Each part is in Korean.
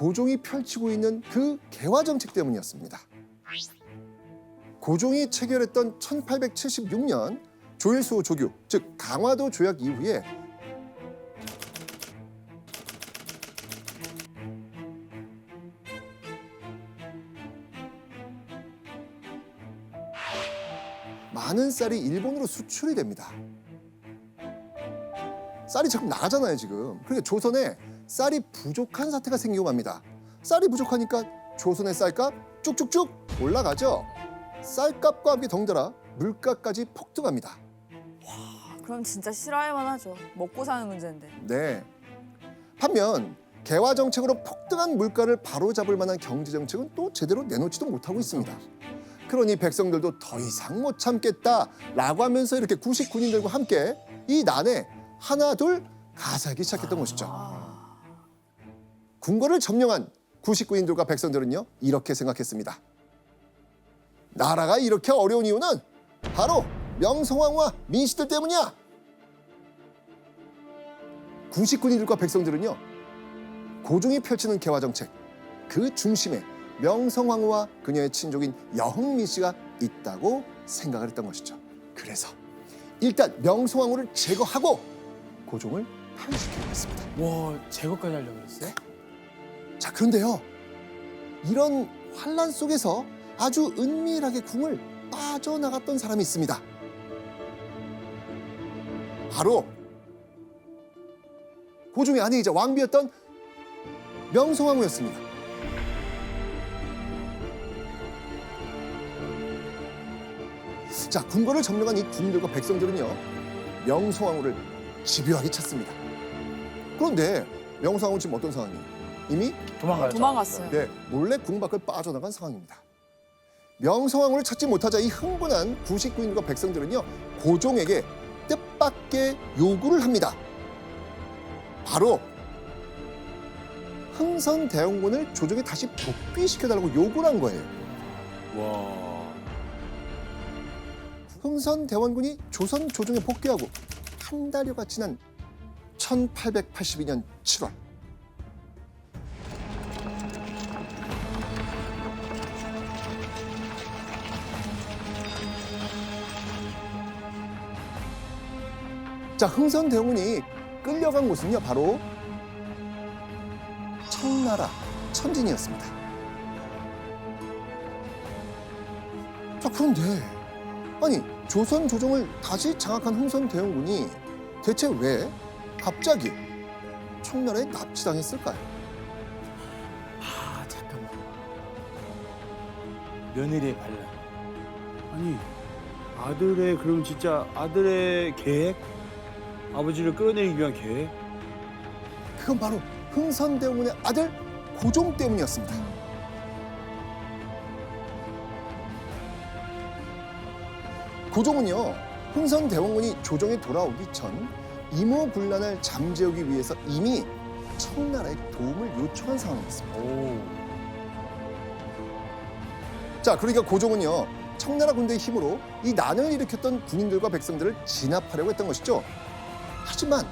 고종이 펼치고 있는 그 개화 정책 때문이었습니다. 고종이 체결했던 1876년 조일수 조규, 즉 강화도 조약 이후에 많은 쌀이 일본으로 수출이 됩니다. 쌀이 자꾸 나가잖아요, 지금. 그러니까 조선에 쌀이 부족한 사태가 생기고 맙니다. 쌀이 부족하니까 조선의 쌀값 쭉쭉쭉 올라가죠. 쌀값과 함께 덩달아 물가까지 폭등합니다. 그럼 진짜 싫어할만 하죠. 먹고 사는 문제인데. 네. 반면 개화 정책으로 폭등한 물가를 바로잡을 만한 경제 정책은 또 제대로 내놓지도 못하고 있습니다. 그러니 백성들도 더 이상 못 참겠다라고 하면서 이렇게 구식 군인들과 함께 이 난에 하나 둘 가세하기 시작했던 것이죠. 궁궐을 점령한 구식 군인들과 백성들은요 이렇게 생각했습니다. 나라가 이렇게 어려운 이유는 바로 명성황후와 민씨들 때문이야. 구식 군인들과 백성들은요 고종이 펼치는 개화 정책 그 중심에 명성황후와 그녀의 친족인 여흥민 씨가 있다고 생각을 했던 것이죠. 그래서 일단 명성황후를 제거하고 고종을 탄핵시키려 했습니다. 와, 제거까지 하려고 그랬어요? 자, 그런데요. 이런 환란 속에서 아주 은밀하게 궁을 빠져나갔던 사람이 있습니다. 바로 고종의 아내이자 왕비였던 명성황후였습니다. 자, 궁궐을 점령한 이 군인들과 백성들은요 명성황후를 집요하게 찾습니다. 그런데 명성황후는 지금 어떤 상황이에요? 이미 도망갔어요. 네, 몰래 궁 밖을 빠져나간 상황입니다. 명성황후를 찾지 못하자 이 흥분한 구식 군인과 백성들은요 고종에게 뜻밖의 요구를 합니다. 바로 흥선대원군을 조정에 다시 복귀시켜달라고 요구를 한 거예요. 와. 흥선대원군이 조선 조정에 복귀하고 한 달여가 지난 1882년 7월 자, 흥선대원군이 끌려간 곳은요 바로 청나라 천진이었습니다. 자, 그런데 아니 조선 조정을 다시 장악한 흥선대원군이 대체 왜 갑자기 청나라에 납치당했을까요? 아, 잠깐만. 며느리의 반란. 아니 아들의 그럼 진짜 아들의 계획? 아버지를 끌어내리기 위한 계획? 그건 바로 흥선대원군의 아들 고종 때문이었습니다. 고종은요 흥선대원군이 조정에 돌아오기 전 이모군란을 잠재우기 위해서 이미 청나라에 도움을 요청한 상황이었습니다. 오. 자, 그러니까 고종은요 청나라 군대의 힘으로 이 난을 일으켰던 군인들과 백성들을 진압하려고 했던 것이죠. 하지만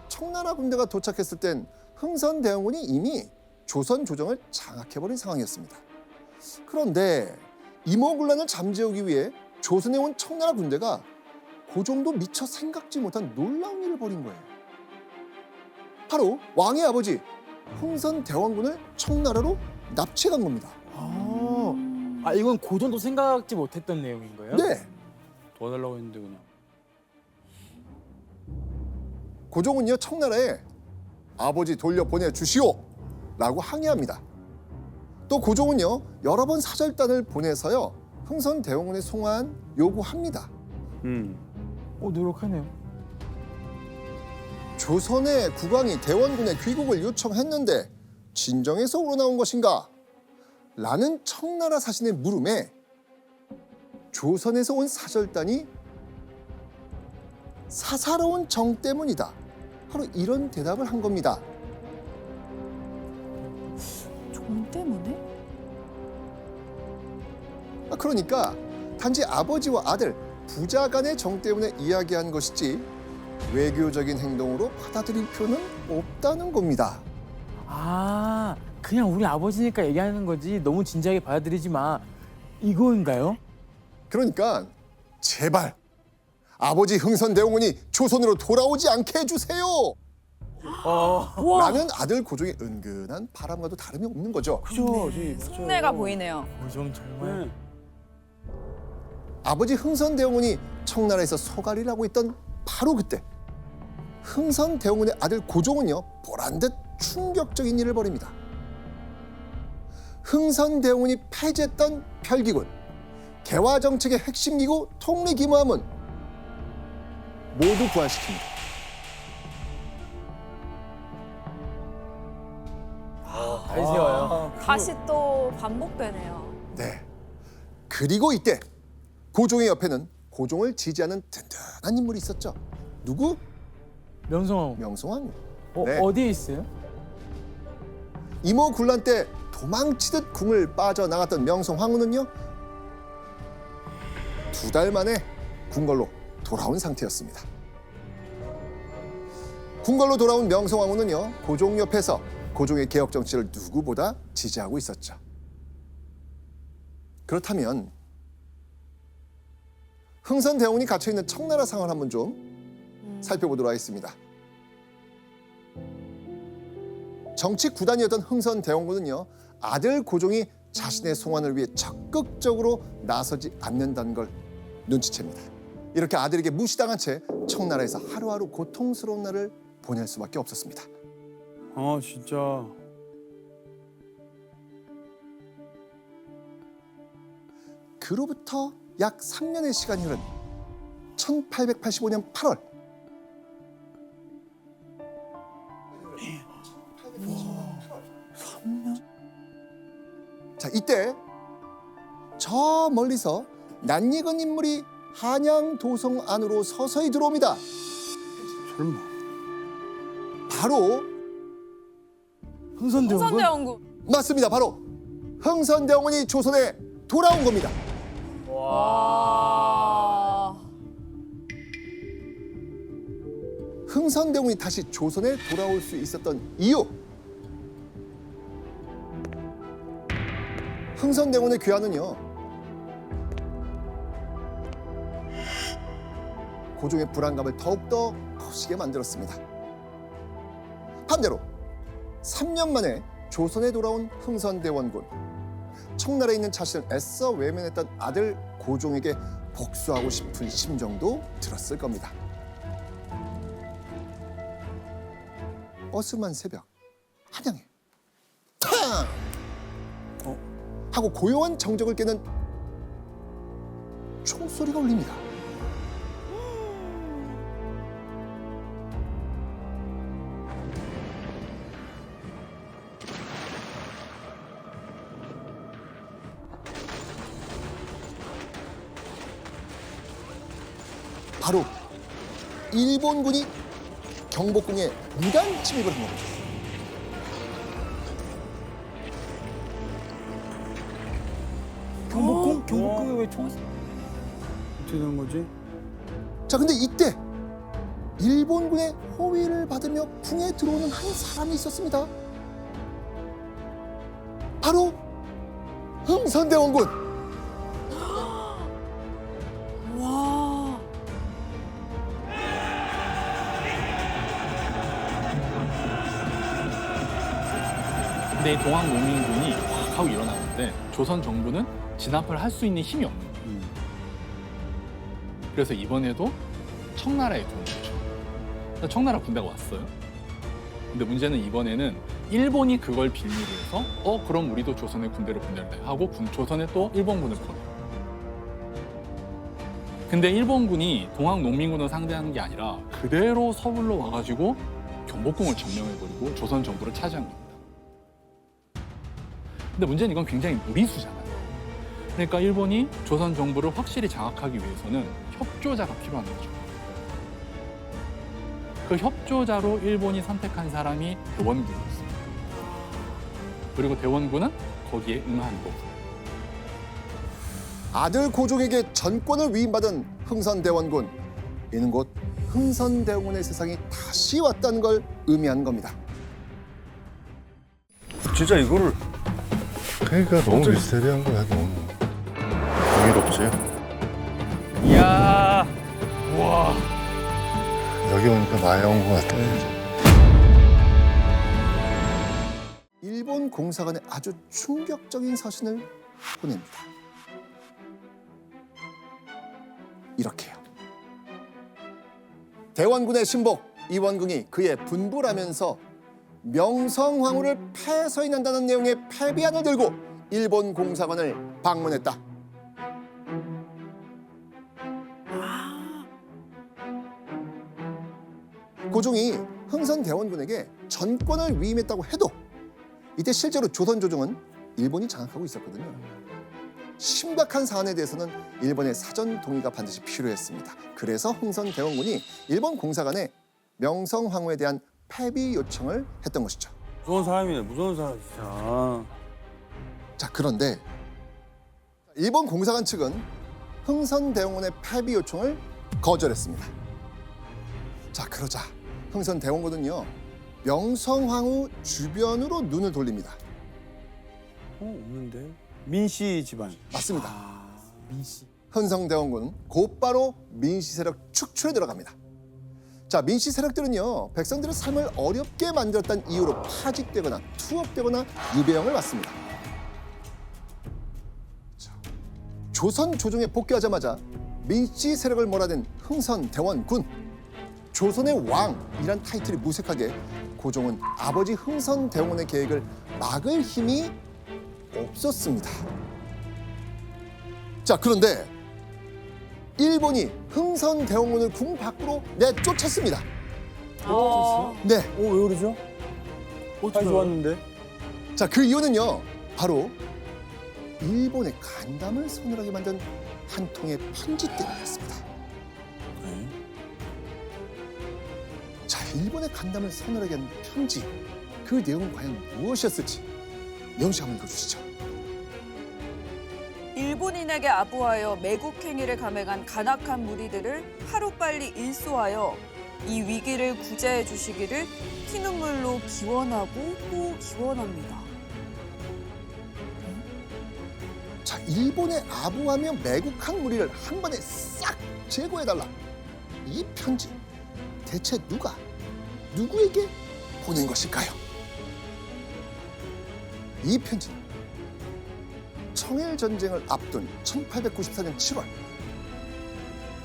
청나라 군대가 도착했을 땐 흥선대원군이 이미 조선 조정을 장악해버린 상황이었습니다. 그런데 이모군란을 잠재우기 위해 조선에 온 청나라 군대가 고종도 미처 생각지 못한 놀라운 일을 벌인 거예요. 바로 왕의 아버지 흥선대원군을 청나라로 납치해간 겁니다. 아, 이건 고전도 생각지 못했던 내용인 거예요? 네. 도와달라고 했는데 그냥. 고종은요 청나라에 아버지 돌려보내 주시오 라고 항의합니다. 또 고종은요 여러 번 사절단을 보내서요 흥선대원군의 송환 요구합니다. 노력하네요. 조선의 국왕이 대원군의 귀국을 요청했는데 진정에서 우러나온 것인가? 라는 청나라 사신의 물음에 조선에서 온 사절단이 사사로운 정 때문이다. 바로 이런 대답을 한 겁니다. 정 때문에? 그러니까 단지 아버지와 아들, 부자 간의 정 때문에 이야기한 것이지 외교적인 행동으로 받아들일 필요는 없다는 겁니다. 아, 그 그냥 우리 아버지니까 얘기하는 거지 너무 진지하게 받아들이지 마. 이거인가요? 그러니까 제발 아버지 흥선대원군이 조선으로 돌아오지 않게 해주세요. 우와. 라는 아들 고종의 은근한 바람과도 다름이 없는 거죠. 그죠? 속내가 보이네요. 고종 정말. 네. 아버지 흥선대원군이 청나라에서 소가리를 하고 있던 바로 그때 흥선대원군의 아들 고종은요 보란듯 충격적인 일을 벌입니다. 흥선대원군이 폐지했던 별기군, 개화정책의 핵심 기구 통리기무함은 모두 부활시킵니다. 다시 세워요. 다시 또 반복되네요. 네. 그리고 이때 고종의 옆에는 고종을 지지하는 든든한 인물이 있었죠. 누구? 명성황후. 명성황후. 어, 네. 어디에 있어요? 이모 군란 때 도망치듯 궁을 빠져나갔던 명성황후는요 2달 만에 궁궐로 돌아온 상태였습니다. 궁궐로 돌아온 명성황후는요 고종 옆에서 고종의 개혁 정치를 누구보다 지지하고 있었죠. 그렇다면 흥선대원군이 갇혀있는 청나라 상황을 한번 좀 살펴보도록 하겠습니다. 정치 구단이었던 흥선대원군은요 아들 고종이 자신의 송환을 위해 적극적으로 나서지 않는다는 걸 눈치챕니다. 이렇게 아들에게 무시당한 채 청나라에서 하루하루 고통스러운 날을 보낼 수밖에 없었습니다. 아 진짜. 그로부터 약 3년의 시간이 흐른 1885년 8월 자 이때 저 멀리서 낯익은 인물이 한양 도성 안으로 서서히 들어옵니다. 설마. 바로 흥선대원군. 흥선대원군. 맞습니다. 바로 흥선대원군이 조선에 돌아온 겁니다. 와. 흥선대원군이 다시 조선에 돌아올 수 있었던 이유. 흥선대원군의 귀환은요 고종의 불안감을 더욱더 커지게 만들었습니다. 반대로 3년 만에 조선에 돌아온 흥선대원군, 청나라에 있는 자신을 애써 외면했던 아들 고종에게 복수하고 싶은 심정도 들었을 겁니다. 어스름한 새벽, 한양에 탕! 하고 고요한 정적을 깨는 총소리가 울립니다. 바로 일본군이 경복궁에 무단 침입을 한 겁니다. 경복궁? 경복궁에 왜 총? 어떻게 된 거지? 자, 근데 이때 일본군의 호위를 받으며 궁에 들어오는 한 사람이 있었습니다. 바로 흥선대원군. 와. 근데 이 동학농민군이 확 하고 일어났는데 조선 정부는 진압을 할 수 있는 힘이 없는 거예요. 그래서 이번에도 청나라에 들어오죠. 그러니까 청나라 군대가 왔어요. 근데 문제는 이번에는 일본이 그걸 빌미로 해서 그럼 우리도 조선의 군대를 보낼래 하고 조선에 또 일본군을 보내요. 근데 일본군이 동학농민군을 상대하는 게 아니라 그대로 서울로 와가지고 경복궁을 점령해버리고 조선 정부를 차지한 겁니다. 근데 문제는 이건 굉장히 무리수잖아요. 그러니까 일본이 조선 정부를 확실히 장악하기 위해서는 협조자가 필요한 거죠. 그 협조자로 일본이 선택한 사람이 대원군이었습니다. 그리고 대원군은 거기에 응한 거고. 아들 고종에게 전권을 위임받은 흥선대원군. 이는 곧 흥선대원군의 세상이 다시 왔다는 걸 의미하는 겁니다. 진짜 이거를 그러니까 너무 미스테리한 거야 너무. 경이롭지. 이야 와 여기 오니까 마야 온 것 같아. 일본 공사관에 아주 충격적인 서신을 보냅니다. 이렇게요. 대원군의 신복 이원궁이 그의 분부라면서 명성황후를 패서인한다는 내용의 패비안을 들고 일본 공사관을 방문했다. 고종이 흥선 대원군에게 전권을 위임했다고 해도 이때 실제로 조선 조정은 일본이 장악하고 있었거든요. 심각한 사안에 대해서는 일본의 사전 동의가 반드시 필요했습니다. 그래서 흥선 대원군이 일본 공사관에 명성황후에 대한 패비 요청을 했던 것이죠. 무서운 사람이네. 무서운 사람 진짜. 자, 그런데 일본 공사관 측은 흥선 대원군의 패비 요청을 거절했습니다. 자, 그러자 흥선 대원군은요 명성황후 주변으로 눈을 돌립니다. 없는데. 민씨 집안. 맞습니다. 민씨. 흥선 대원군은 곧바로 민씨 세력 축출에 들어갑니다. 자, 민씨 세력들은요 백성들의 삶을 어렵게 만들었다는 이유로 파직되거나 투옥되거나 유배형을 받습니다. 자, 조선 조정에 복귀하자마자 민씨 세력을 몰아낸 흥선 대원군, 조선의 왕이란 타이틀이 무색하게 고종은 아버지 흥선 대원군의 계획을 막을 힘이 없었습니다. 자, 그런데 일본이 흥선 대원군을 궁 밖으로 내쫓았습니다. 네. 왜 그러죠? 사이 좋았는데. 자, 그 이유는요 바로 일본의 간담을 서늘하게 만든 한 통의 편지 때문이었습니다. 네. 자, 일본의 간담을 서늘하게 한 편지, 그 내용은 과연 무엇이었을지 영시 한번 읽어주시죠. 일본인에게 아부하여 매국행위를 감행한 간악한 무리들을 하루빨리 일소하여 이 위기를 구제해 주시기를 피눈물로 기원하고 또 기원합니다. 자, 일본에 아부하며 매국한 무리를 한 번에 싹 제거해달라. 이 편지 대체 누구에게 보낸 것일까요? 이 편지는 청일전쟁을 앞둔 1894년 7월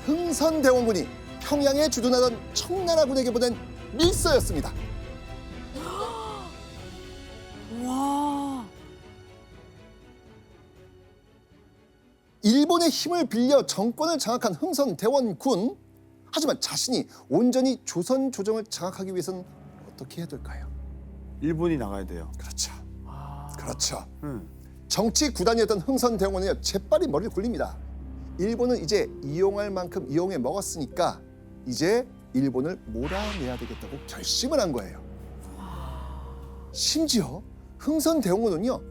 흥선대원군이 평양에 주둔하던 청나라군에게 보낸 밀서였습니다. 와, 일본의 힘을 빌려 정권을 장악한 흥선대원군, 하지만 자신이 온전히 조선 조정을 장악하기 위해서는 어떻게 해야 될까요? 일본이 나가야 돼요. 그렇죠. 그렇죠. 응. 정치 구단이었던 흥선대원군은요 재빨리 머리를 굴립니다. 일본은 이제 이용할 만큼 이용해 먹었으니까 이제 일본을 몰아내야 되겠다고 결심을 한 거예요. 심지어 흥선대원군은요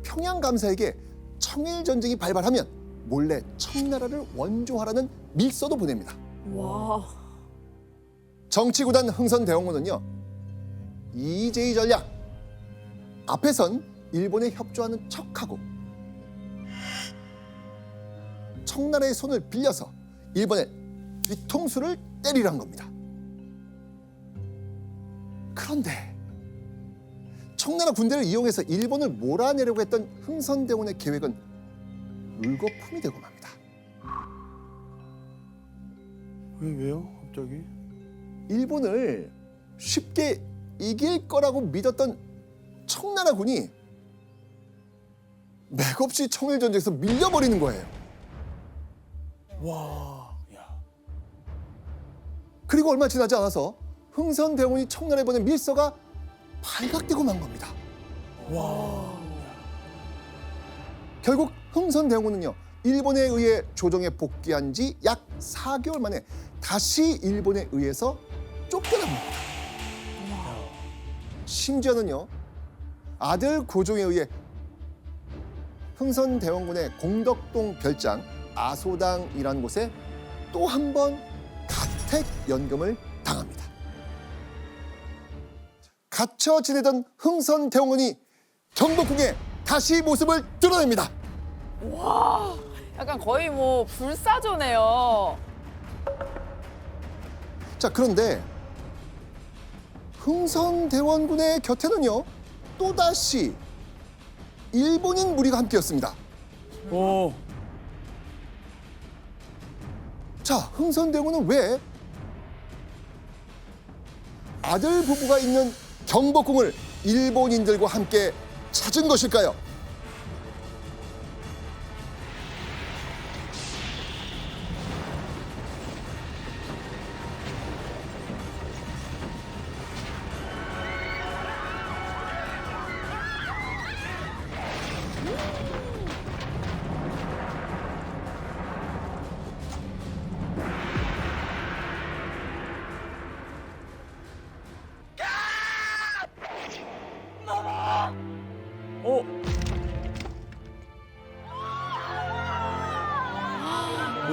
평양 감사에게 청일전쟁이 발발하면 몰래 청나라를 원조하라는 밀서도 보냅니다. 와, 정치 구단 흥선대원군은요 이재희 전략, 앞에선 일본에 협조하는 척하고 청나라의 손을 빌려서 일본의 뒤통수를 때리란 겁니다. 그런데 청나라 군대를 이용해서 일본을 몰아내려고 했던 흥선대원의 계획은 물거품이 되고 맙니다. 왜요? 갑자기? 일본을 쉽게 이길 거라고 믿었던 청나라 군이 맥없이 청일전쟁에서 밀려버리는 거예요. 와. 야. 그리고 얼마 지나지 않아서 흥선대원군이 청나라에 보낸 밀서가 발각되고 만 겁니다. 와. 결국 흥선대원군은요 일본에 의해 조정에 복귀한 지 약 4개월 만에 다시 일본에 의해서 쫓겨납니다. 심지어는요 아들 고종에 의해 흥선대원군의 공덕동 별장 아소당이라는 곳에 또 한 번 가택연금을 당합니다. 갇혀 지내던 흥선대원군이 경복궁에 다시 모습을 드러냅니다. 약간 거의 뭐 불사조네요. 자, 그런데 흥선대원군의 곁에는요, 또다시 일본인 무리가 함께였습니다. 오. 자, 흥선대원군은 왜 아들 부부가 있는 경복궁을 일본인들과 함께 찾은 것일까요? 어.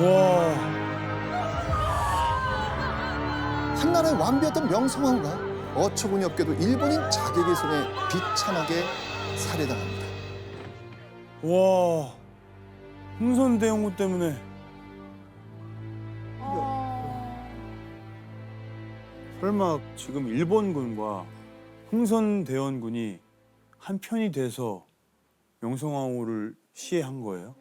와. 한나라의 왕비였던 명성황후가 어처구니 없게도 일본인 자객의 손에 비참하게 살해당합니다. 와. 흥선대원군 때문에. 설마 지금 일본군과 흥선대원군이 한 편이 돼서 명성황후를 시해한 거예요?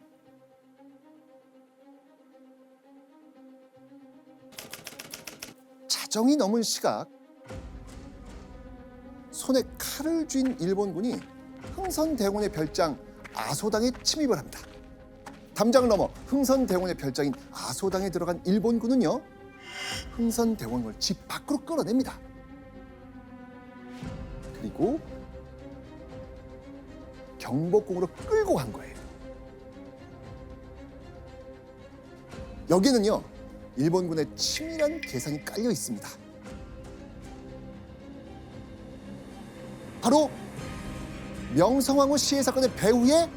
자정이 넘은 시각, 손에 칼을 쥔 일본군이 흥선대원의 별장 아소당에 침입을 합니다. 담장을 넘어 흥선대원의 별장인 아소당에 들어간 일본군은요, 흥선대원을 집 밖으로 끌어냅니다. 그리고 경복궁으로 끌고 간 거예요. 여기는요, 일본군의 치밀한 계산이 깔려 있습니다. 바로 명성황후 시해 사건의 배후에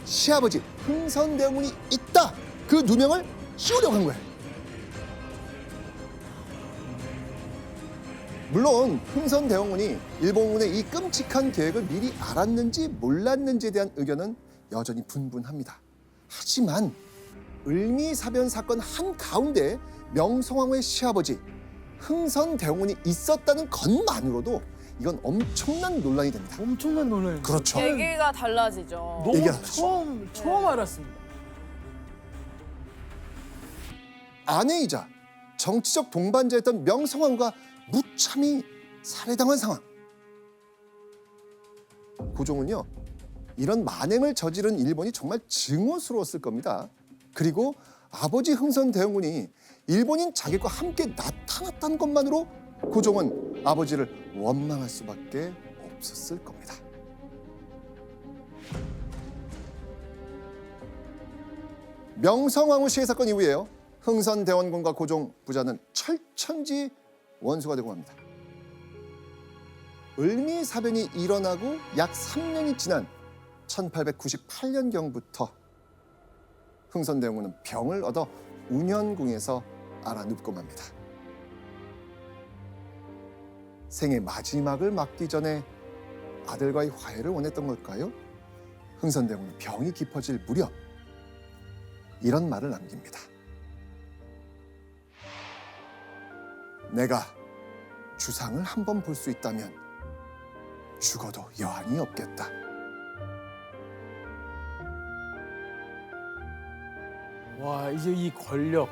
시아버지 흥선대원군이 있다, 그 누명을 씌우려고 한 거예요. 물론 흥선대원군이 일본군의 이 끔찍한 계획을 미리 알았는지 몰랐는지에 대한 의견은 여전히 분분합니다. 하지만 을미사변 사건 한가운데 명성황후의 시아버지 흥선대원군이 있었다는 것만으로도 이건 엄청난 논란이 됩니다. 엄청난 논란이에요. 그렇죠. 얘기가 달라지죠. 너무 얘기가 처음 알았습니다. 아내이자 정치적 동반자였던 명성황후가 무참히 살해당한 상황. 고종은요, 이런 만행을 저지른 일본이 정말 증오스러웠을 겁니다. 그리고 아버지 흥선대원군이 일본인 자객과 함께 나타났다는 것만으로 고종은 아버지를 원망할 수밖에 없었을 겁니다. 명성황후 시해 사건 이후에요, 흥선대원군과 고종 부자는 철천지 원수가 되고 맙니다. 을미사변이 일어나고 약 3년이 지난 1898년경부터 흥선대원군은 병을 얻어 운현궁에서 알아눕고 맙니다. 생의 마지막을 맞기 전에 아들과의 화해를 원했던 걸까요? 흥선대원군은 병이 깊어질 무렵 이런 말을 남깁니다. 내가 주상을 한번 볼 수 있다면 죽어도 여한이 없겠다. 와, 이제 이 권력,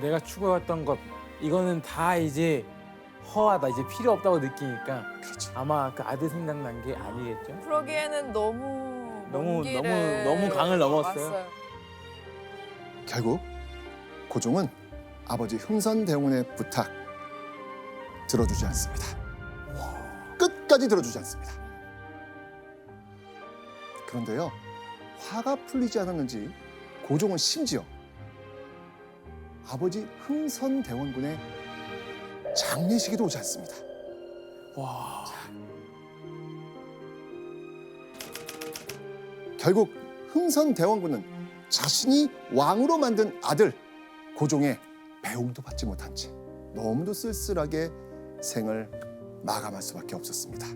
내가 추구했던 것, 이거는 다 이제 허하다, 이제 필요 없다고 느끼니까 그렇죠. 아마 그 아들 생각난 게 아니겠죠? 그러기에는 너무 너무, 길을 너무 강을 넘었어요. 왔어요. 결국 고종은 아버지 흥선대원군의 부탁 들어주지 않습니다. 끝까지 들어주지 않습니다. 그런데요, 화가 풀리지 않았는지 고종은 심지어 아버지 흥선대원군의 장례식에도 오지 않습니다. 와. 결국 흥선대원군은 자신이 왕으로 만든 아들 고종의 배웅도 받지 못한 채 너무도 쓸쓸하게 생을 마감할 수밖에 없었습니다.